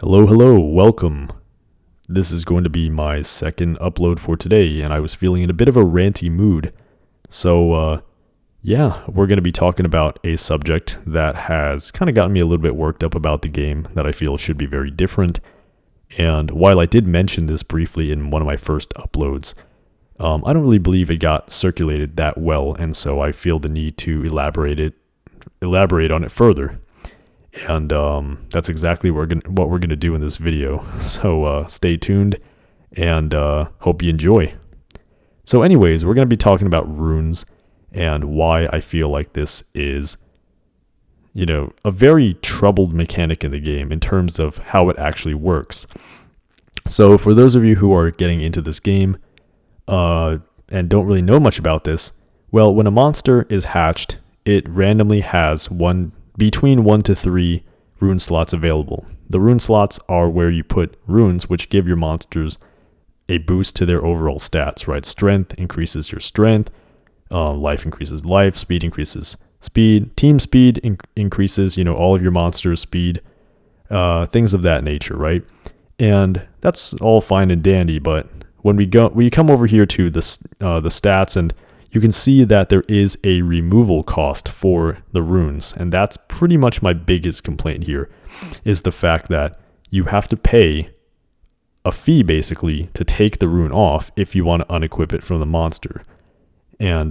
Hello, welcome. This is going to be my second upload for today, and I was feeling in a bit of a ranty mood. So, we're going to be talking about a subject that has kind of gotten me a little bit worked up about the game that I feel should be very different. And while I did mention this briefly in one of my first uploads, I don't really believe it got circulated that well, and so I feel the need to elaborate on it further. And that's exactly what we're gonna do in this video. So stay tuned and hope you enjoy. So anyways, we're gonna be talking about runes and why I feel like this is, a very troubled mechanic in the game in terms of how it actually works. So for those of you who are getting into this game and don't really know much about this, well, when a monster is hatched, it randomly has between 1 to 3 rune slots available. The rune slots are where you put runes which give your monsters a boost to their overall stats, right? Strength increases your strength, life increases life, speed increases speed, team speed increases, all of your monsters' speed, things of that nature, right? And that's all fine and dandy, but when we come over here to the stats, and you can see that there is a removal cost for the runes, and that's pretty much my biggest complaint here, is the fact that you have to pay a fee basically to take the rune off if you want to unequip it from the monster. And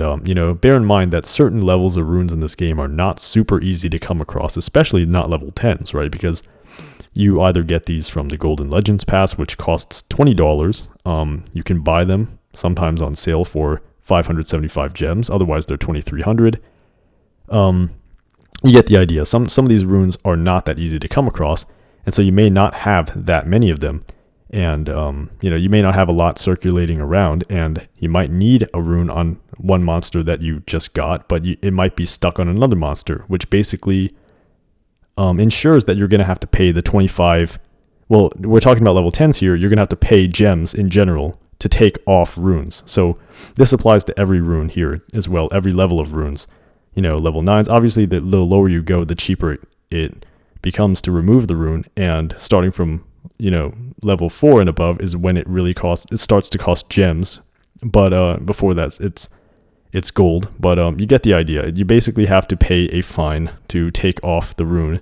bear in mind that certain levels of runes in this game are not super easy to come across, especially not level 10s, right? Because you either get these from the Golden Legends Pass, which costs $20. You can buy them sometimes on sale for 575 gems, otherwise they're 2,300. You get the idea. Some of these runes are not that easy to come across, and so you may not have that many of them, and you may not have a lot circulating around, and you might need a rune on one monster that you just got, but it might be stuck on another monster, which basically ensures that you're going to have to pay the 25. Well, we're talking about level 10s here. You're going to have to pay gems in general to take off runes. So this applies to every rune here as well, every level of runes. Level 9s, obviously the lower you go, the cheaper it becomes to remove the rune, and starting from, level 4 and above is when it starts to cost gems. But before that, it's gold. But you get the idea. You basically have to pay a fine to take off the rune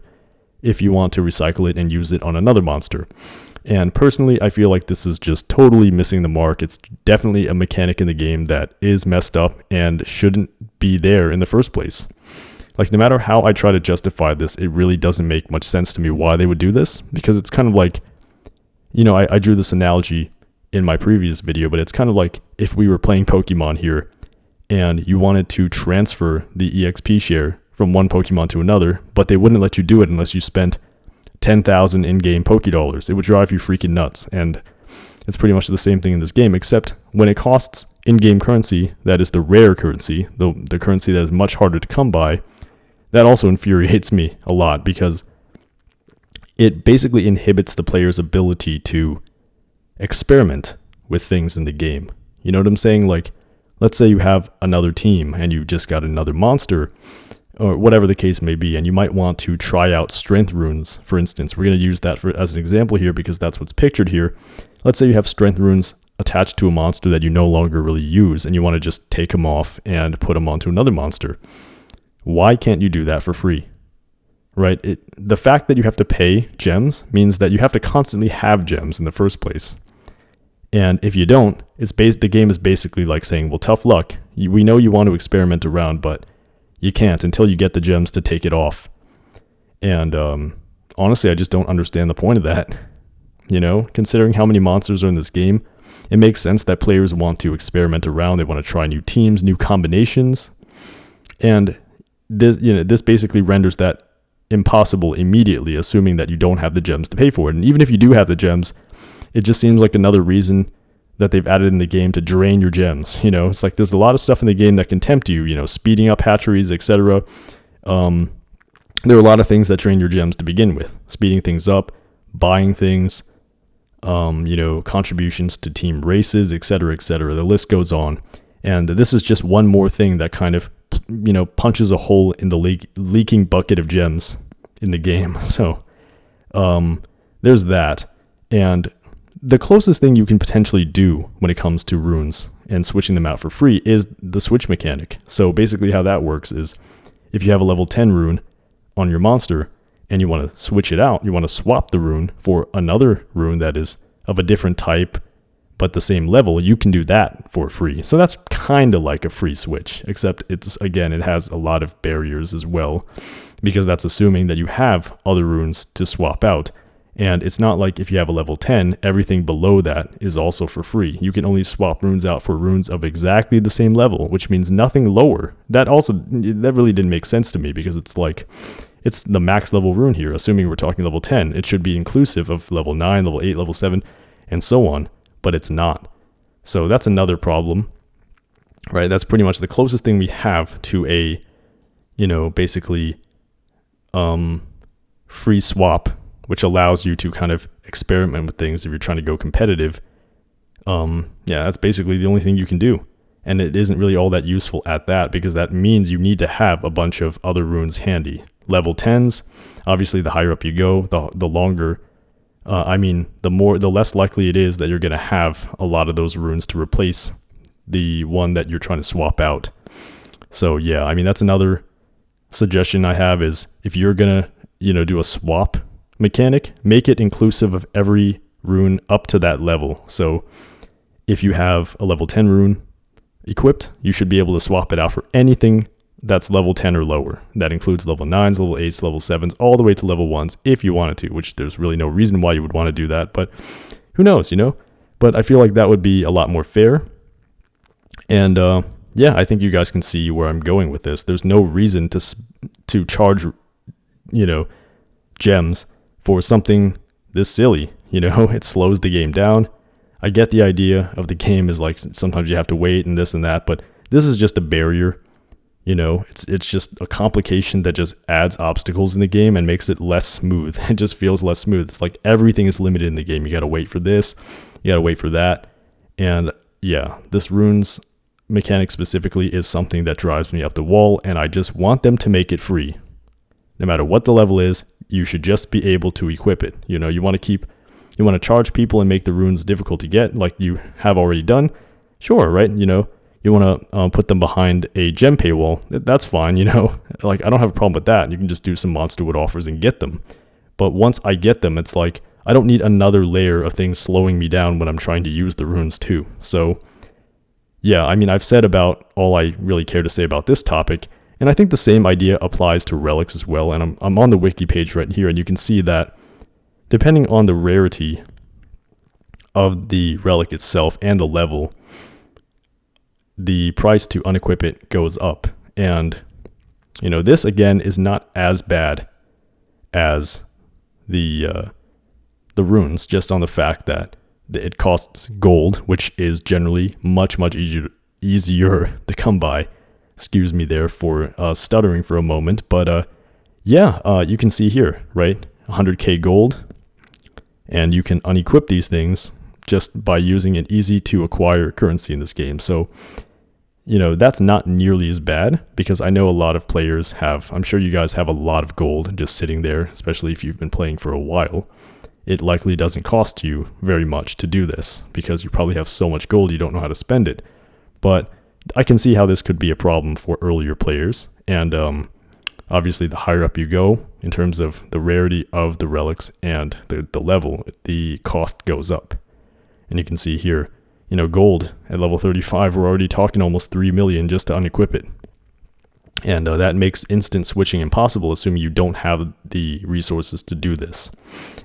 if you want to recycle it and use it on another monster. And personally, I feel like this is just totally missing the mark. It's definitely a mechanic in the game that is messed up and shouldn't be there in the first place. Like, no matter how I try to justify this, it really doesn't make much sense to me why they would do this. Because it's kind of like, I drew this analogy in my previous video, but it's kind of like if we were playing Pokemon here and you wanted to transfer the EXP share from one Pokemon to another, but they wouldn't let you do it unless you spent 10,000 in-game Pokédollars. It would drive you freaking nuts. And it's pretty much the same thing in this game, except when it costs in-game currency, that is the rare currency, the currency that is much harder to come by, that also infuriates me a lot, because it basically inhibits the player's ability to experiment with things in the game. You know what I'm saying? Like, let's say you have another team and you just got another monster, or whatever the case may be, and you might want to try out strength runes, for instance. We're going to use that as an example here because that's what's pictured here. Let's say you have strength runes attached to a monster that you no longer really use, and you want to just take them off and put them onto another monster. Why can't you do that for free? Right? The fact that you have to pay gems means that you have to constantly have gems in the first place. And if you don't, the game is basically like saying, well, tough luck. We know you want to experiment around, but you can't until you get the gems to take it off. And honestly, I just don't understand the point of that. Considering how many monsters are in this game, it makes sense that players want to experiment around. They want to try new teams, new combinations. And this basically renders that impossible immediately, assuming that you don't have the gems to pay for it. And even if you do have the gems, it just seems like another reason that they've added in the game to drain your gems. It's like there's a lot of stuff in the game that can tempt you, speeding up hatcheries, etc. There are a lot of things that drain your gems to begin with. Speeding things up, buying things, contributions to team races, etc., etc. The list goes on. And this is just one more thing that kind of, punches a hole in the leaking bucket of gems in the game. So there's that. And the closest thing you can potentially do when it comes to runes and switching them out for free is the switch mechanic. So basically how that works is if you have a level 10 rune on your monster and you want to switch it out, you want to swap the rune for another rune that is of a different type but the same level, you can do that for free. So that's kind of like a free switch, except it's, again, it has a lot of barriers as well, because that's assuming that you have other runes to swap out. And it's not like if you have a level 10, everything below that is also for free. You can only swap runes out for runes of exactly the same level, which means nothing lower. That really didn't make sense to me, because it's like, it's the max level rune here, assuming we're talking level 10. It should be inclusive of level 9, level 8, level 7, and so on, but it's not. So that's another problem, right? That's pretty much the closest thing we have to a, basically free swap, which allows you to kind of experiment with things if you're trying to go competitive. That's basically the only thing you can do. And it isn't really all that useful at that, because that means you need to have a bunch of other runes handy. Level 10s, obviously the higher up you go, the longer, the less likely it is that you're going to have a lot of those runes to replace the one that you're trying to swap out. So yeah, that's another suggestion I have is if you're going to, do a swap mechanic, make it inclusive of every rune up to that level. So if you have a level 10 rune equipped, you should be able to swap it out for anything that's level 10 or lower. That includes level 9s, level 8s, level 7s, all the way to level 1s if you wanted to, which there's really no reason why you would want to do that, but who knows, But I feel like that would be a lot more fair. And I think you guys can see where I'm going with this. There's no reason to charge, gems for something this silly. It slows the game down. I get the idea of the game is like sometimes you have to wait and this and that, but this is just a barrier. It's just a complication that just adds obstacles in the game and makes it less smooth. It just feels less smooth. It's like everything is limited in the game. You got to wait for this, you got to wait for that. And yeah, this runes mechanic specifically is something that drives me up the wall, and I just want them to make it free. No matter what the level is, you should just be able to equip it. You want to charge people and make the runes difficult to get like you have already done. Sure, right? You want to put them behind a gem paywall. That's fine, Like, I don't have a problem with that. You can just do some monster wood offers and get them. But once I get them, it's like, I don't need another layer of things slowing me down when I'm trying to use the runes too. So, yeah, I've said about all I really care to say about this topic. And I think the same idea applies to relics as well. And I'm on the wiki page right here, and you can see that depending on the rarity of the relic itself and the level, the price to unequip it goes up. And, this again is not as bad as the runes, just on the fact that it costs gold, which is generally much, much easier to come by. Excuse me there for stuttering for a moment. But you can see here, right? 100k gold. And you can unequip these things just by using an easy to acquire currency in this game. So, that's not nearly as bad, because I know a lot of players I'm sure you guys have a lot of gold just sitting there, especially if you've been playing for a while. It likely doesn't cost you very much to do this, because you probably have so much gold you don't know how to spend it. But I can see how this could be a problem for earlier players. And obviously, the higher up you go in terms of the rarity of the relics and the level, the cost goes up. And you can see here, gold at level 35, we're already talking almost 3 million just to unequip it. And that makes instant switching impossible, assuming you don't have the resources to do this.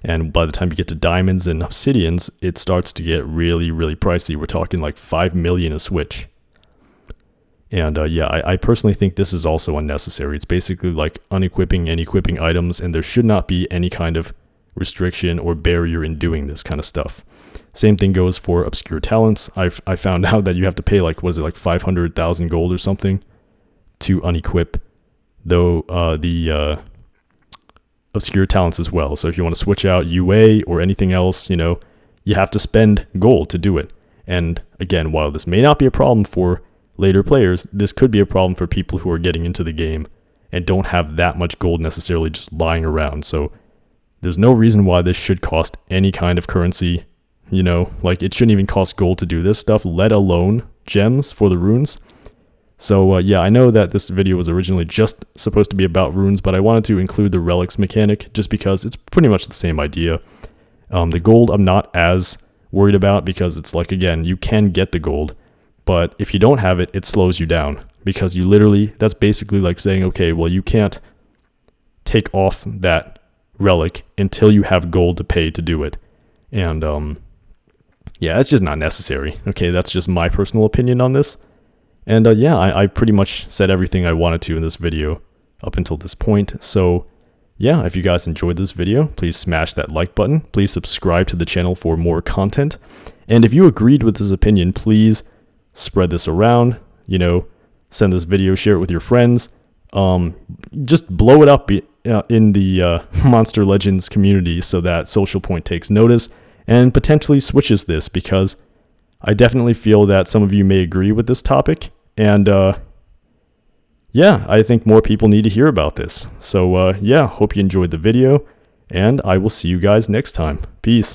And by the time you get to diamonds and obsidians, it starts to get really, really pricey. We're talking like 5 million a switch. And I personally think this is also unnecessary. It's basically like unequipping and equipping items, and there should not be any kind of restriction or barrier in doing this kind of stuff. Same thing goes for obscure talents. I found out that you have to pay like 500,000 gold or something to unequip the obscure talents as well. So if you want to switch out UA or anything else, you have to spend gold to do it. And again, while this may not be a problem for later players, this could be a problem for people who are getting into the game and don't have that much gold necessarily just lying around. So There's no reason why this should cost any kind of currency. You know, like it shouldn't even cost gold to do this stuff, let alone gems for the runes. So yeah, I know that this video was originally just supposed to be about runes, but I wanted to include the relics mechanic just because it's pretty much the same idea. The gold I'm not as worried about because it's like, again, you can get the gold, but if you don't have it, it slows you down because you literally, that's basically like saying, okay, well, you can't take off that relic until you have gold to pay to do it. And yeah, it's just not necessary. Okay, that's just my personal opinion on this. And yeah, I pretty much said everything I wanted to in this video up until this point. So yeah, if you guys enjoyed this video, please smash that like button. Please subscribe to the channel for more content. And if you agreed with this opinion, please spread this around, you know, send this video, share it with your friends. Just blow it up in the Monster Legends community so that Social Point takes notice and potentially switches this, because I definitely feel that some of you may agree with this topic, and yeah, I think more people need to hear about this. So yeah, hope you enjoyed the video, and I will see you guys next time. Peace.